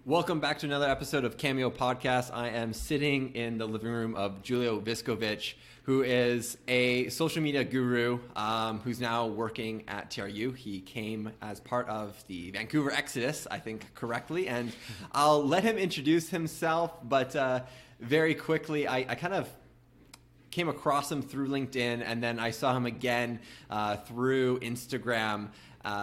Welcome back to another episode of Cameo Podcast. I am sitting in the living room of Julio Viscovich, who is a social media guru who's now working at TRU. He came as part of the Vancouver Exodus, I think correctly, and I'll let him introduce himself, but very quickly, I kind of came across him through LinkedIn, and then I saw him again through Instagram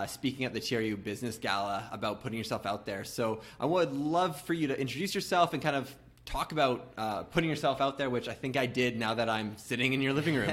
speaking at the TRU Business Gala about putting yourself out there. So I would love for you to introduce yourself and kind of talk about putting yourself out there, which I think I did now that I'm sitting in your living room.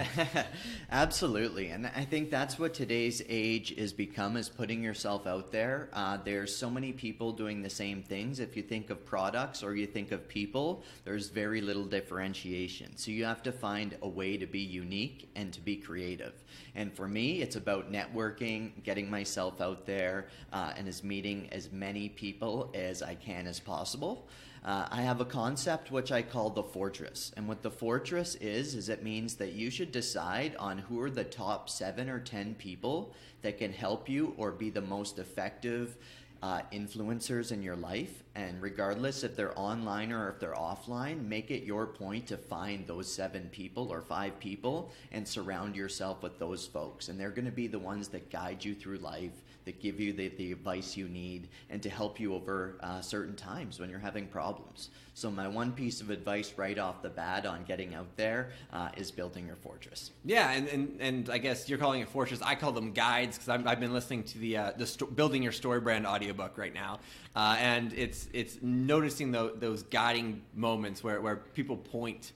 Absolutely. And I think that's what today's age is become, is putting yourself out there. There's so many people doing the same things. If you think of products or you think of people, there's very little differentiation. So you have to find a way to be unique and to be creative. And for me, it's about networking, getting myself out there, and is meeting as many people as I can as possible. I have a concept which I call the fortress. And what the fortress is it means that you should decide on who are the top 7 or 10 people that can help you or be the most effective influencers in your life. And regardless if they're online or if they're offline, make it your point to find those 7 people or 5 people and surround yourself with those folks. And they're going to be the ones that guide you through life, that give you the advice you need, and to help you over certain times when you're having problems. So my one piece of advice right off the bat on getting out there is building your fortress. Yeah, and I guess you're calling it fortress. I call them guides because I've been listening to the Building Your Story Brand audiobook right now, and it's noticing those guiding moments where people point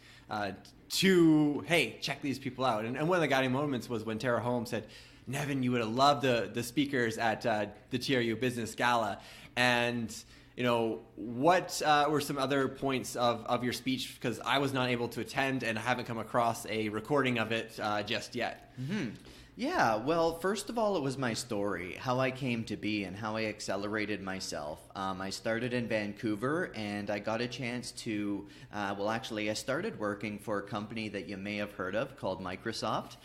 to, hey, check these people out. And one of the guiding moments was when Tara Holmes said, Nevin, you would have loved the speakers at the TRU Business Gala. And, you know, what were some other points of your speech? Because I was not able to attend and I haven't come across a recording of it just yet. Mm-hmm. Yeah, well, first of all, it was my story, how I came to be and how I accelerated myself. I started in Vancouver and I got a chance to, I started working for a company that you may have heard of called Microsoft,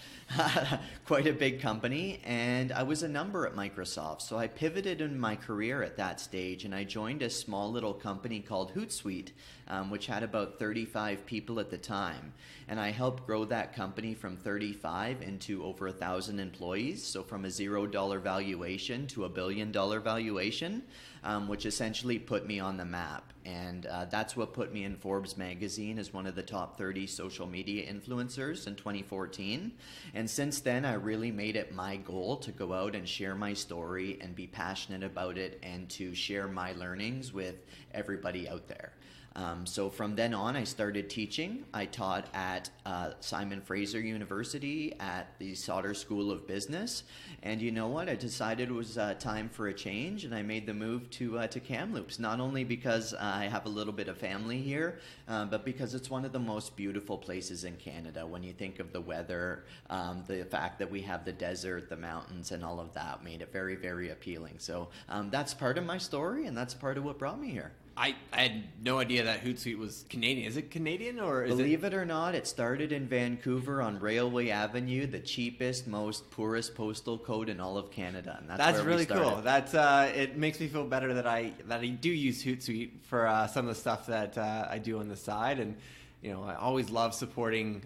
quite a big company, and I was a number at Microsoft. So I pivoted in my career at that stage and I joined a small little company called Hootsuite, which had about 35 people at the time. And I helped grow that company from 35 into over 1,000 employees. So from a $0 valuation to a $1 billion valuation, which essentially put me on the map. And that's what put me in Forbes magazine as one of the top 30 social media influencers in 2014. And since then, I really made it my goal to go out and share my story and be passionate about it and to share my learnings with everybody out there. So from then on, I started teaching. I taught at Simon Fraser University at the Sauder School of Business. And you know what? I decided it was time for a change, and I made the move to Kamloops, not only because I have a little bit of family here, but because it's one of the most beautiful places in Canada. When you think of the weather, the fact that we have the desert, the mountains, and all of that made it very, very appealing. So that's part of my story, and that's part of what brought me here. I had no idea that Hootsuite was Canadian. Is it Canadian or is Believe it or not, it started in Vancouver on Railway Avenue, the cheapest, most poorest postal code in all of Canada. And that's where really we started. Cool. That's it makes me feel better that I do use Hootsuite for some of the stuff that I do on the side, and you know I always love supporting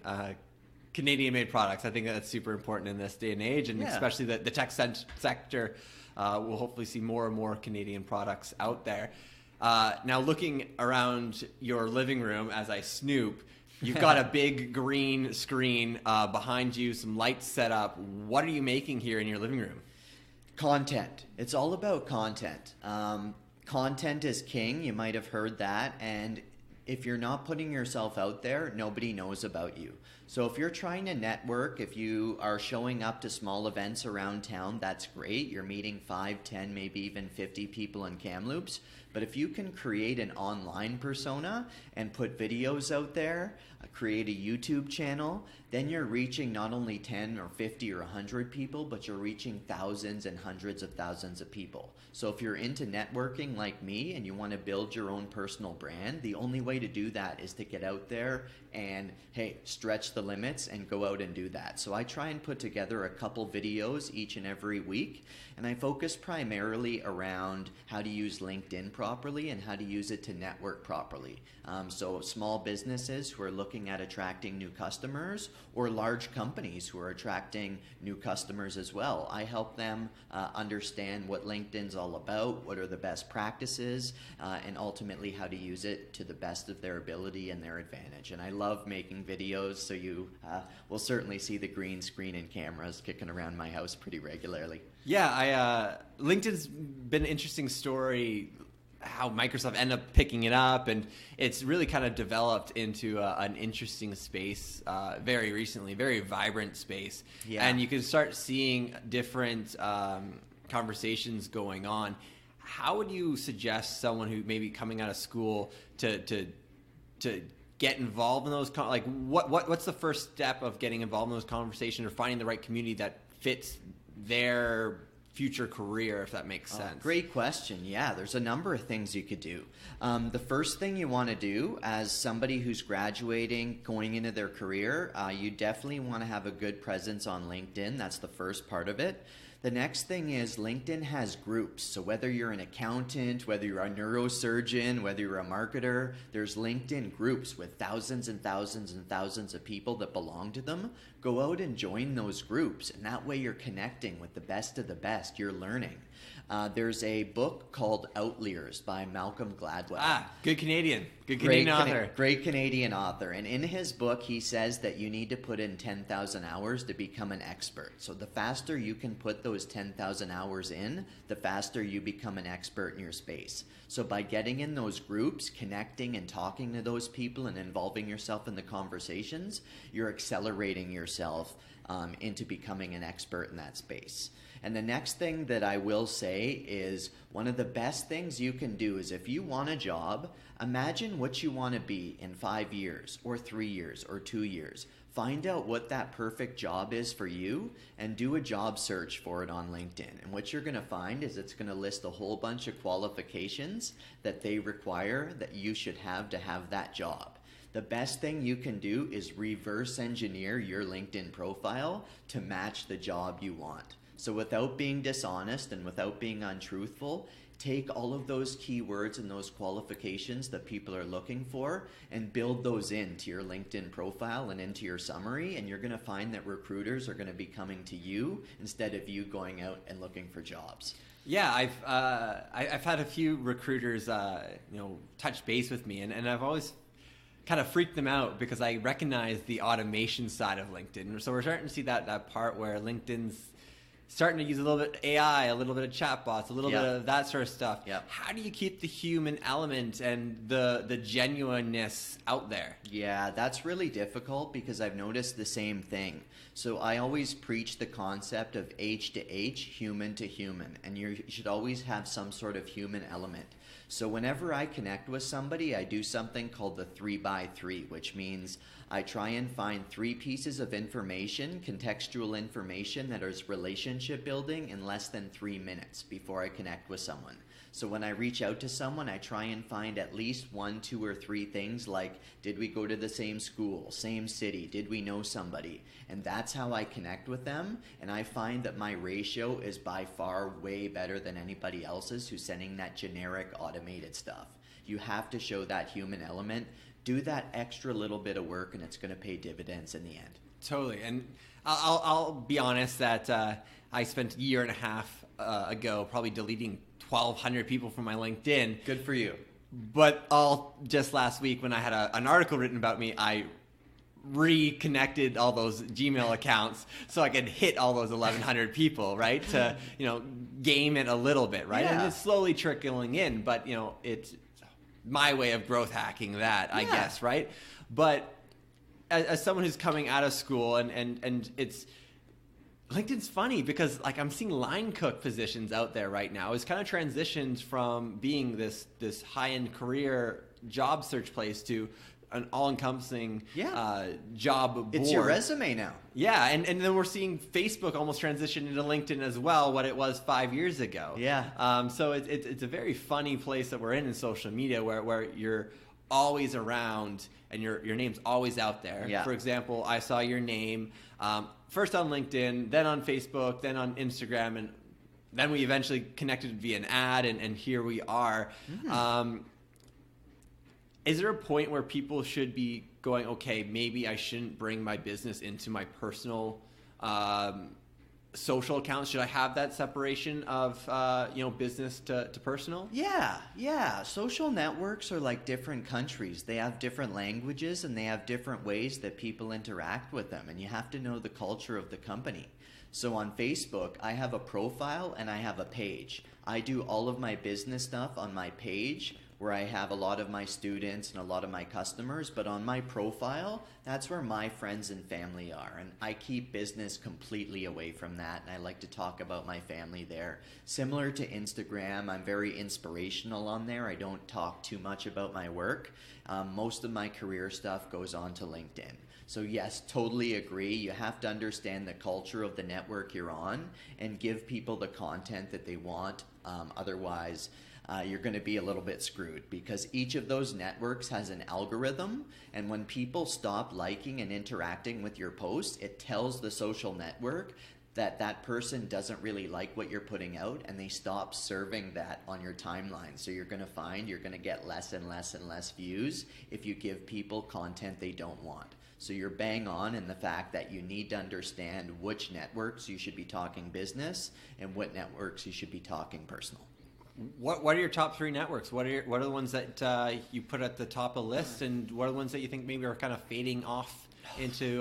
Canadian-made products. I think that's super important in this day and age, and especially the tech sector will hopefully see more and more Canadian products out there. Now, looking around your living room as I snoop, you've got a big green screen behind you, some lights set up. What are you making here in your living room? Content. It's all about content. Content is king. You might have heard that. And if you're not putting yourself out there, nobody knows about you. So if you're trying to network, if you are showing up to small events around town, that's great. You're meeting 5, 10, maybe even 50 people in Kamloops. But if you can create an online persona and put videos out there, create a YouTube channel, then you're reaching not only 10 or 50 or 100 people, but you're reaching thousands and hundreds of thousands of people. So if you're into networking like me and you want to build your own personal brand, the only way to do that is to get out there and, hey, stretch the limits and go out and do that. So I try and put together a couple videos each and every week, and I focus primarily around how to use LinkedIn properly and how to use it to network properly. So small businesses who are looking at attracting new customers, or large companies who are attracting new customers as well. I help them understand what LinkedIn's all about, what are the best practices, and ultimately how to use it to the best of their ability and their advantage. And I love making videos, so you will certainly see the green screen and cameras kicking around my house pretty regularly. Yeah, LinkedIn's been an interesting story, how Microsoft ended up picking it up, and it's really kind of developed into an interesting space very recently, very vibrant space. Yeah. And you can start seeing different conversations going on. How would you suggest someone who may be coming out of school to get involved in those what's the first step of getting involved in those conversations, or finding the right community that fits their future career, if that makes sense? Great question. Yeah, there's a number of things you could do. The first thing you want to do as somebody who's graduating, going into their career, you definitely want to have a good presence on LinkedIn. That's the first part of it. The next thing is LinkedIn has groups. So whether you're an accountant, whether you're a neurosurgeon, whether you're a marketer, there's LinkedIn groups with thousands and thousands and thousands of people that belong to them. Go out and join those groups, and that way you're connecting with the best of the best. You're learning. There's a book called Outliers by Malcolm Gladwell. Good Canadian. Good Canadian author. Great Canadian author. And in his book, he says that you need to put in 10,000 hours to become an expert. So the faster you can put those 10,000 hours in, the faster you become an expert in your space. So by getting in those groups, connecting and talking to those people and involving yourself in the conversations, you're accelerating yourself into becoming an expert in that space. And the next thing that I will say is one of the best things you can do is, if you want a job, imagine what you want to be in 5 years or 3 years or 2 years. Find out what that perfect job is for you and do a job search for it on LinkedIn. And what you're going to find is it's going to list a whole bunch of qualifications that they require that you should have to have that job. The best thing you can do is reverse engineer your LinkedIn profile to match the job you want. So without being dishonest and without being untruthful, take all of those keywords and those qualifications that people are looking for and build those into your LinkedIn profile and into your summary, and you're going to find that recruiters are going to be coming to you instead of you going out and looking for jobs. Yeah, I've had a few recruiters touch base with me, and I've always kind of freaked them out because I recognize the automation side of LinkedIn. So we're starting to see that part where LinkedIn's starting to use a little bit of AI, a little bit of chatbots, a little bit of that sort of stuff. Yep. How do you keep the human element and the genuineness out there? Yeah, that's really difficult because I've noticed the same thing. So I always preach the concept of H to H, human to human, and you should always have some sort of human element. So whenever I connect with somebody, I do something called the 3x3, which means I try and find 3 pieces of information, contextual information that is relationship building in less than 3 minutes before I connect with someone. So when I reach out to someone, I try and find at least 1, 2, or 3 things like, did we go to the same school, same city, did we know somebody? And that's how I connect with them, and I find that my ratio is by far way better than anybody else's who's sending that generic automated stuff. You have to show that human element. Do that extra little bit of work, and it's going to pay dividends in the end. Totally. And I'll be honest that I spent a year and a half ago probably deleting 1,200 people from my LinkedIn. Good for you. But just last week when I had an article written about me, I reconnected all those Gmail accounts so I could hit all those 1,100 people, right? To, game it a little bit, right? Yeah. And it's slowly trickling in, but, it's my way of growth hacking that, I guess, right? But as someone who's coming out of school and it's LinkedIn's funny because I'm seeing line cook positions out there right now. It's kind of transitioned from being this high-end career job search place to an all-encompassing job board. It's your resume now. Yeah, and then we're seeing Facebook almost transition into LinkedIn as well, what it was 5 years ago. Yeah. So it's a very funny place that we're in social media where you're always around and your name's always out there. Yeah. For example, I saw your name first on LinkedIn, then on Facebook, then on Instagram, and then we eventually connected via an ad, and here we are. Is there a point where people should be going, okay, maybe I shouldn't bring my business into my personal social accounts? Should I have that separation of business to personal? Yeah. Social networks are like different countries. They have different languages and they have different ways that people interact with them. And you have to know the culture of the company. So on Facebook, I have a profile and I have a page. I do all of my business stuff on my page, where I have a lot of my students and a lot of my customers, but on my profile, that's where my friends and family are. And I keep business completely away from that, and I like to talk about my family there. Similar to Instagram, I'm very inspirational on there. I don't talk too much about my work. Most of my career stuff goes on to LinkedIn. So yes, totally agree. You have to understand the culture of the network you're on and give people the content that they want. Otherwise, you're going to be a little bit screwed, because each of those networks has an algorithm, and when people stop liking and interacting with your posts, it tells the social network that that person doesn't really like what you're putting out, and they stop serving that on your timeline. So you're going to find you're going to get less and less and less views if you give people content they don't want. So you're bang on in the fact that you need to understand which networks you should be talking business and what networks you should be talking personal. What are your top 3 networks? What are the ones that you put at the top of the list, and what are the ones that you think maybe are kind of fading off into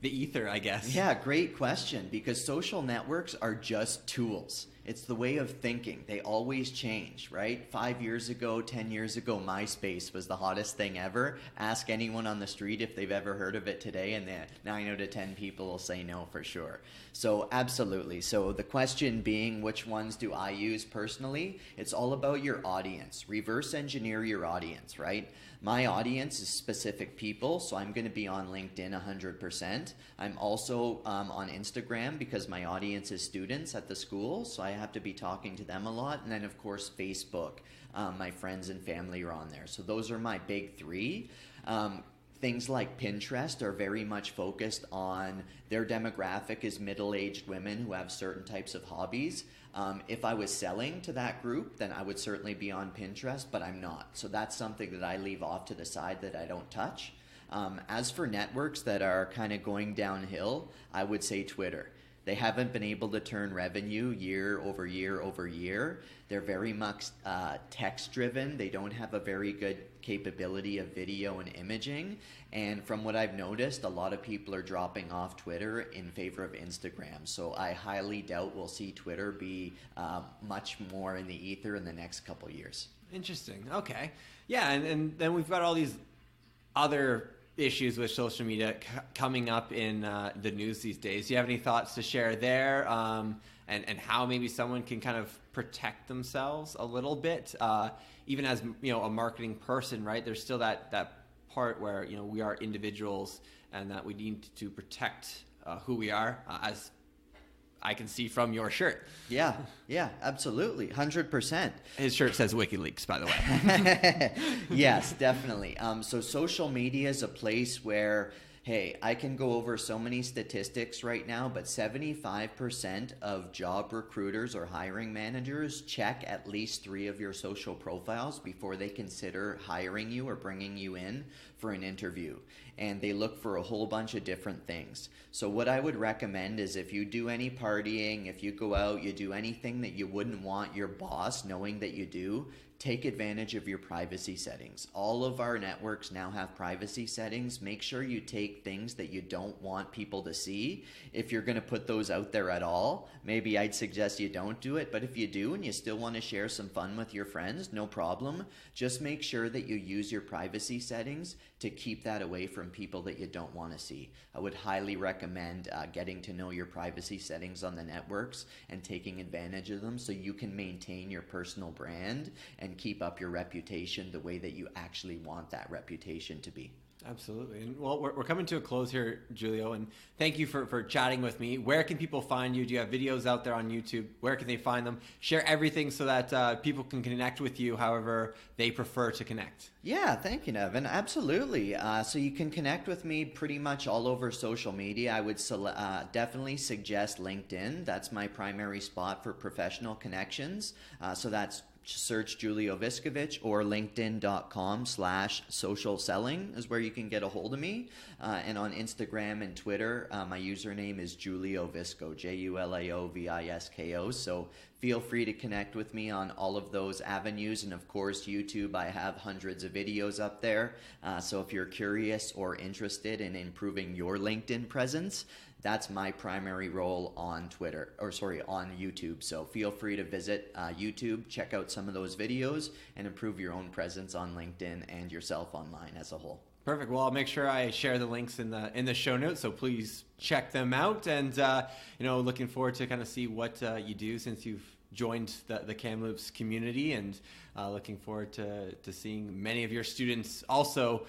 the ether, I guess? Yeah, great question, because social networks are just tools. It's the way of thinking. They always change, right? 5 years ago, 10 years ago, MySpace was the hottest thing ever. Ask anyone on the street if they've ever heard of it today, and 9 out of 10 people will say no for sure. So absolutely. So the question being, which ones do I use personally? It's all about your audience. Reverse engineer your audience, right? My audience is specific people, so I'm going to be on LinkedIn 100%. I'm also on Instagram because my audience is students at the school, so I have to be talking to them a lot. And then, of course, Facebook. My friends and family are on there. So those are my big 3. Things like Pinterest are very much focused on their demographic is middle-aged women who have certain types of hobbies. If I was selling to that group, then I would certainly be on Pinterest, but I'm not. So that's something that I leave off to the side that I don't touch. As for networks that are kind of going downhill, I would say Twitter. They haven't been able to turn revenue year over year over year. They're very much text-driven. They don't have a very good capability of video and imaging. And from what I've noticed, a lot of people are dropping off Twitter in favor of Instagram. So I highly doubt we'll see Twitter be much more in the ether in the next couple years. Interesting. Okay. Yeah, and then we've got all these other issues with social media coming up in the news these days. Do you have any thoughts to share there, and how maybe someone can kind of protect themselves a little bit, even as a marketing person, right? There's still that part where we are individuals and that we need to protect who we are, as I can see from your shirt. Yeah, absolutely, 100%. His shirt says WikiLeaks, by the way. Yes, definitely. So social media is a place where, hey, I can go over so many statistics right now, but 75% of job recruiters or hiring managers check at least 3 of your social profiles before they consider hiring you or bringing you in for an interview. And they look for a whole bunch of different things. So what I would recommend is, if you do any partying, if you go out, you do anything that you wouldn't want your boss knowing that you do, take advantage of your privacy settings. All of our networks now have privacy settings. Make sure you take things that you don't want people to see. If you're going to put those out there at all, maybe I'd suggest you don't do it. But if you do and you still want to share some fun with your friends, no problem. Just make sure that you use your privacy settings to keep that away from people that you don't want to see. I would highly recommend getting to know your privacy settings on the networks and taking advantage of them so you can maintain your personal brand and keep up your reputation the way that you actually want that reputation to be. Absolutely. And well, we're coming to a close here, Julio, and thank you for chatting with me. Where can people find you? Do you have videos out there on YouTube? Where can they find them? Share everything so that people can connect with you however they prefer to connect. Yeah, thank you, Nevin. Absolutely. So you can connect with me pretty much all over social media. I would definitely suggest LinkedIn. That's my primary spot for professional connections. So that's search Julio Viscovich, or linkedin.com/social selling is where you can get a hold of me. And on Instagram and Twitter, my username is Julio Visco, JuLaoVisko. So feel free to connect with me on all of those avenues. And of course, YouTube, I have hundreds of videos up there. So if you're curious or interested in improving your LinkedIn presence, that's my primary role on on YouTube. So feel free to visit YouTube, check out some of those videos, and improve your own presence on LinkedIn and yourself online as a whole. Perfect. Well, I'll make sure I share the links in the show notes, so please check them out. And looking forward to kind of see what you do since you've joined the Kamloops community, and looking forward to seeing many of your students also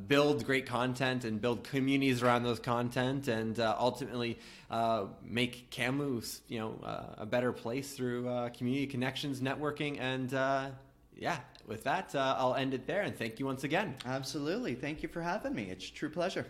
build great content and build communities around those content, and ultimately make Kamloops a better place through community connections, networking, and with that, I'll end it there, and thank you once again. Absolutely. Thank you for having me. It's a true pleasure.